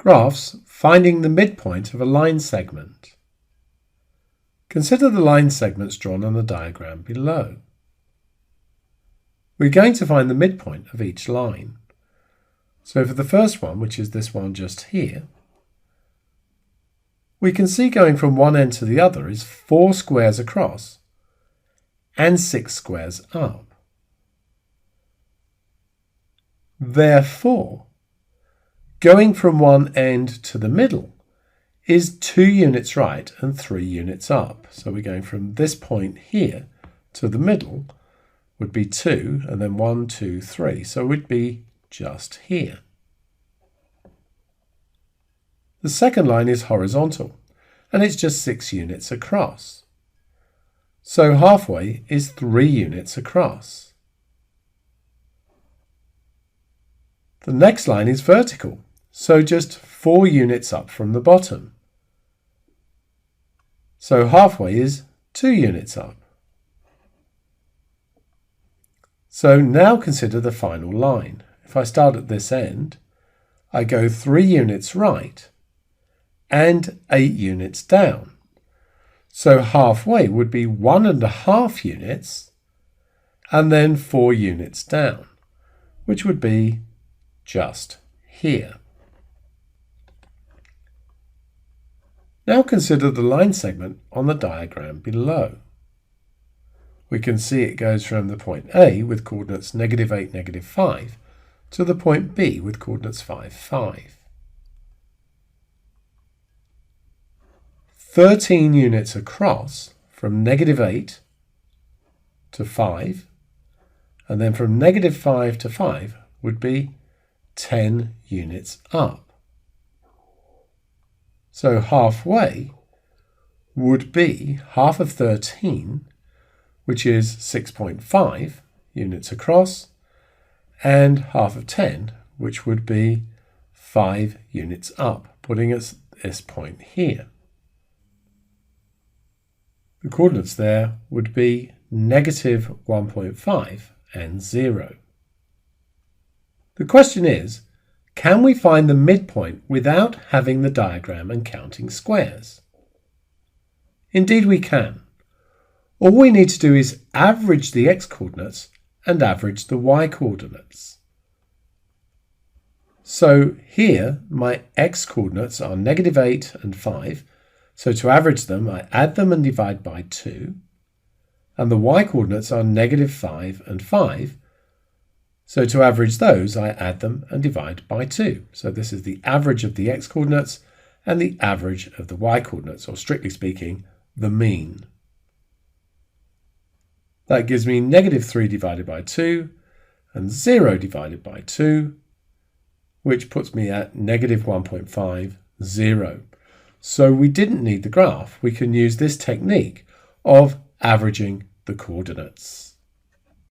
Graphs finding the midpoint of a line segment. Consider the line segments drawn on the diagram below. We're going to find the midpoint of each line. So for the first one, which is this one just here, we can see going from one end to the other is 4 squares across and 6 squares up. Therefore, going from one end to the middle is 2 units right and 3 units up. So we're going from this point here to the middle would be 2, and then 1, 2, 3. So it would be just here. The second line is horizontal, and it's just 6 units across. So halfway is 3 units across. The next line is vertical, so just 4 units up from the bottom. So halfway is 2 units up. So now consider the final line. If I start at this end, I go 3 units right and 8 units down. So halfway would be 1.5 units and then 4 units down, which would be just here. Now consider the line segment on the diagram below. We can see it goes from the point A with coordinates -8, -5 to the point B with coordinates 5, 5. 13 units across from -8 to 5, and then from -5 to 5 would be 10 units up. So halfway would be half of 13, which is 6.5 units across, and half of 10, which would be 5 units up, putting us at this point here. The coordinates there would be -1.5 and 0. The question is, can we find the midpoint without having the diagram and counting squares? Indeed we can. All we need to do is average the x-coordinates and average the y-coordinates. So here my x-coordinates are -8 and 5, so to average them I add them and divide by 2, and the y-coordinates are -5 and 5, so to average those I add them and divide by 2. So this is the average of the x-coordinates and the average of the y-coordinates, or strictly speaking, the mean. That gives me -3 divided by 2 and 0 divided by 2, which puts me at -1.5, 0. So we didn't need the graph. We can use this technique of averaging the coordinates.